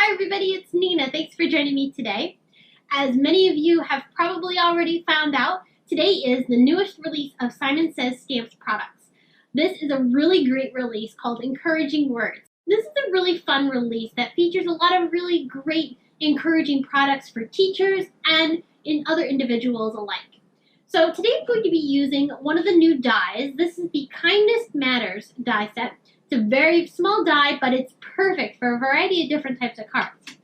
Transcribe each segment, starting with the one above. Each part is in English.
Hi everybody, it's Nina. Thanks for joining me today. As many of you have probably already found out, today is the newest release of Simon Says Stamps products. This is a really great release called Encouraging Words. This is a really fun release that features a lot of really great encouraging products for teachers and in other individuals alike. So today I'm going to be using one of the new dies. This is the Kindness Matters die set. It's a very small die, but it's perfect for a variety of different types of cards.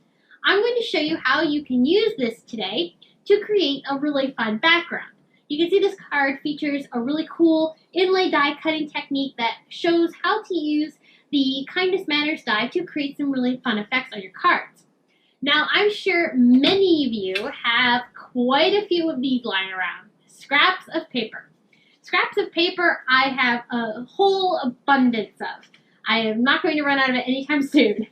I'm going to show you how you can use this today to create a really fun background. You can see this card features a really cool inlay die cutting technique that shows how to use the Kindness Matters die to create some really fun effects on your cards. Now, I'm sure many of you have quite a few of these lying around. Scraps of paper. Scraps of paper I have a whole abundance of. I am not going to run out of it anytime soon.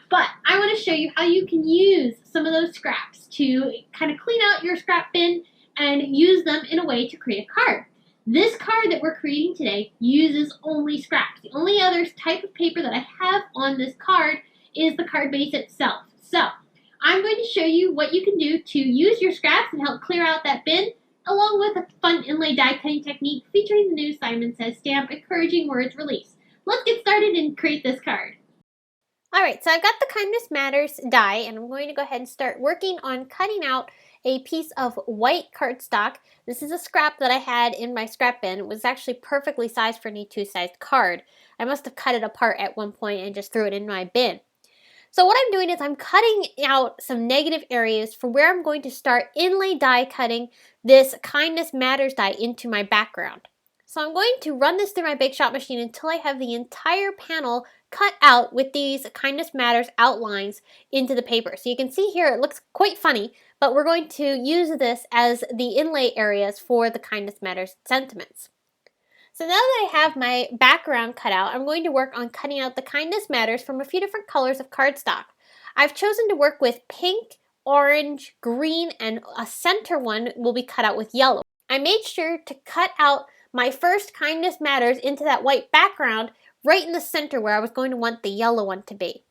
But I want to show you how you can use some of those scraps to kind of clean out your scrap bin and use them in a way to create a card. This card that we're creating today uses only scraps. The only other type of paper that I have on this card is the card base itself. So I'm going to show you what you can do to use your scraps and help clear out that bin, along with a fun inlay die cutting technique featuring the new Simon Says Stamp Encouraging Words release. Let's get started and create this card. Alright, so I've got the Kindness Matters die, and I'm going to go ahead and start working on cutting out a piece of white cardstock. This is a scrap that I had in my scrap bin. It was actually perfectly sized for an A2 sized card. I must have cut it apart at one point and just threw it in my bin. So what I'm doing is I'm cutting out some negative areas for where I'm going to start inlay die cutting this Kindness Matters die into my background. So I'm going to run this through my Bake Shop machine until I have the entire panel cut out with these Kindness Matters outlines into the paper. So you can see here it looks quite funny, but we're going to use this as the inlay areas for the Kindness Matters sentiments. So now that I have my background cut out, I'm going to work on cutting out the Kindness Matters from a few different colors of cardstock. I've chosen to work with pink, orange, green, and a center one will be cut out with yellow. I made sure to cut out my first Kindness Matters into that white background right in the center where I was going to want the yellow one to be.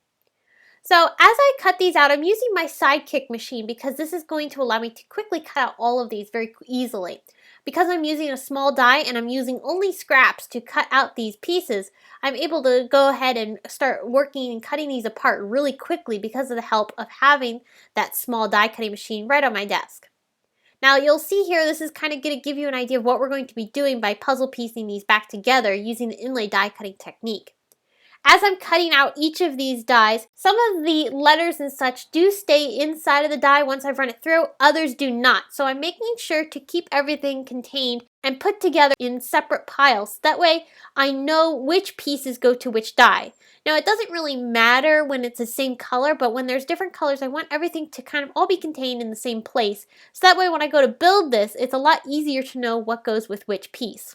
So as I cut these out, I'm using my Sidekick machine because this is going to allow me to quickly cut out all of these very easily. Because I'm using a small die and I'm using only scraps to cut out these pieces, I'm able to go ahead and start working and cutting these apart really quickly because of the help of having that small die cutting machine right on my desk. Now you'll see here, this is kind of going to give you an idea of what we're going to be doing by puzzle piecing these back together using the inlay die cutting technique. As I'm cutting out each of these dies, some of the letters and such do stay inside of the die once I've run it through, others do not. So I'm making sure to keep everything contained and put together in separate piles. That way I know which pieces go to which die. Now it doesn't really matter when it's the same color, but when there's different colors, I want everything to kind of all be contained in the same place. So that way when I go to build this, it's a lot easier to know what goes with which piece.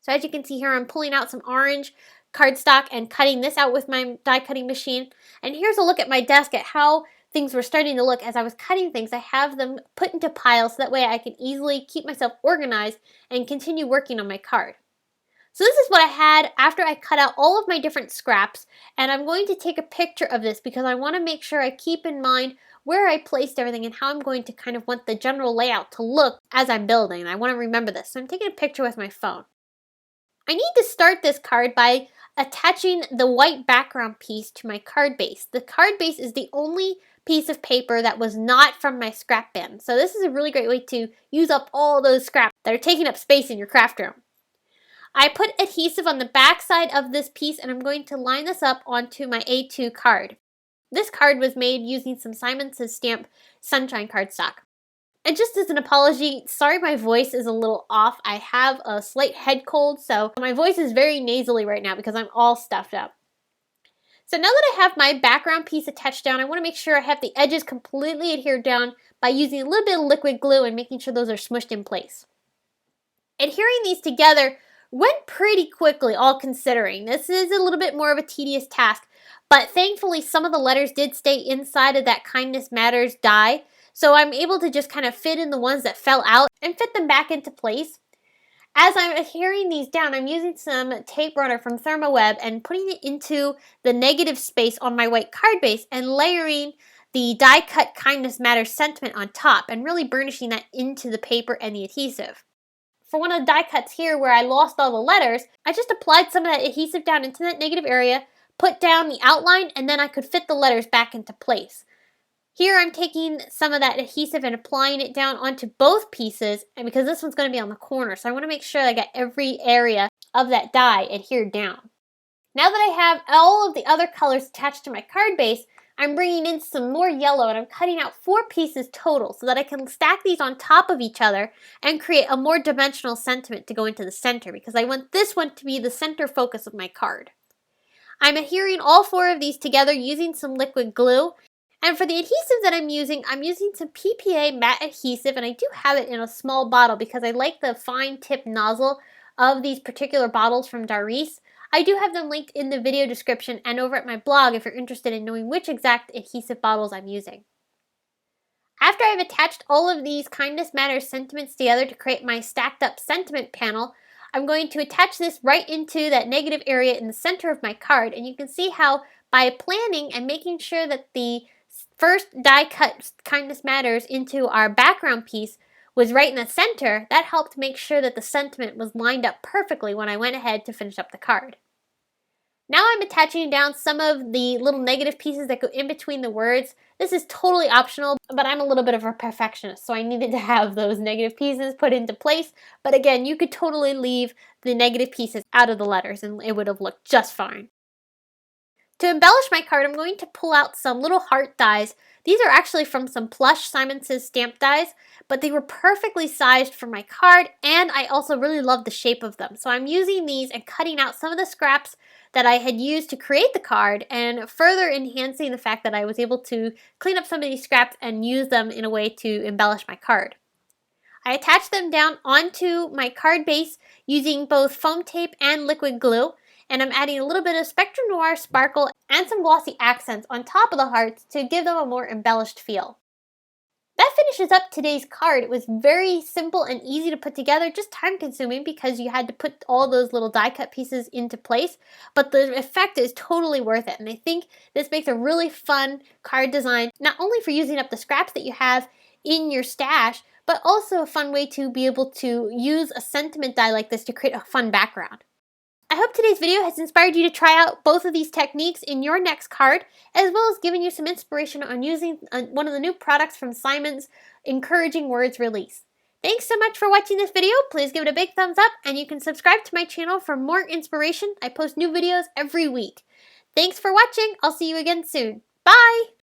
So as you can see here, I'm pulling out some orange cardstock and cutting this out with my die cutting machine. And here's a look at my desk at how things were starting to look as I was cutting things. I have them put into piles so that way I can easily keep myself organized and continue working on my card. So this is what I had after I cut out all of my different scraps, and I'm going to take a picture of this because I want to make sure I keep in mind where I placed everything and how I'm going to kind of want the general layout to look as I'm building. And I want to remember this, so I'm taking a picture with my phone. I need to start this card by attaching the white background piece to my card base. The card base is the only piece of paper that was not from my scrap bin. So this is a really great way to use up all those scraps that are taking up space in your craft room. I put adhesive on the back side of this piece and I'm going to line this up onto my A2 card. This card was made using some Simon Says Stamp Sunshine cardstock. And just as an apology, sorry my voice is a little off. I have a slight head cold, so my voice is very nasally right now because I'm all stuffed up. So now that I have my background piece attached down, I want to make sure I have the edges completely adhered down by using a little bit of liquid glue and making sure those are smushed in place. Adhering these together went pretty quickly, all considering. This is a little bit more of a tedious task, but thankfully some of the letters did stay inside of that Kindness Matters die. So I'm able to just kind of fit in the ones that fell out and fit them back into place. As I'm adhering these down, I'm using some tape runner from ThermoWeb and putting it into the negative space on my white card base and layering the die cut Kindness Matters sentiment on top and really burnishing that into the paper and the adhesive. For one of the die cuts here where I lost all the letters, I just applied some of that adhesive down into that negative area, put down the outline, and then I could fit the letters back into place. Here I'm taking some of that adhesive and applying it down onto both pieces, and because this one's going to be on the corner, so I want to make sure I get every area of that die adhered down. Now that I have all of the other colors attached to my card base, I'm bringing in some more yellow and I'm cutting out 4 pieces total so that I can stack these on top of each other and create a more dimensional sentiment to go into the center because I want this one to be the center focus of my card. I'm adhering all 4 of these together using some liquid glue. And for the adhesive that I'm using some PPA matte adhesive, and I do have it in a small bottle because I like the fine tip nozzle of these particular bottles from Darice. I do have them linked in the video description and over at my blog if you're interested in knowing which exact adhesive bottles I'm using. After I've attached all of these Kindness Matters sentiments together to create my stacked up sentiment panel, I'm going to attach this right into that negative area in the center of my card, and you can see how by planning and making sure that the first die cut Kindness Matters into our background piece was right in the center, that helped make sure that the sentiment was lined up perfectly when I went ahead to finish up the card. Now I'm attaching down some of the little negative pieces that go in between the words. This is totally optional, but I'm a little bit of a perfectionist, so I needed to have those negative pieces put into place. But again, you could totally leave the negative pieces out of the letters and it would have looked just fine. To embellish my card, I'm going to pull out some little heart dies. These are actually from some plush Simon Says stamp dies, but they were perfectly sized for my card, and I also really love the shape of them. So I'm using these and cutting out some of the scraps that I had used to create the card and further enhancing the fact that I was able to clean up some of these scraps and use them in a way to embellish my card. I attached them down onto my card base using both foam tape and liquid glue. And I'm adding a little bit of Spectrum Noir sparkle and some glossy accents on top of the hearts to give them a more embellished feel. That finishes up today's card. It was very simple and easy to put together, just time consuming because you had to put all those little die cut pieces into place, but the effect is totally worth it. And I think this makes a really fun card design, not only for using up the scraps that you have in your stash, but also a fun way to be able to use a sentiment die like this to create a fun background. I hope today's video has inspired you to try out both of these techniques in your next card, as well as giving you some inspiration on using one of the new products from Simon's Encouraging Words release. Thanks so much for watching this video. Please give it a big thumbs up, and you can subscribe to my channel for more inspiration. I post new videos every week. Thanks for watching. I'll see you again soon. Bye!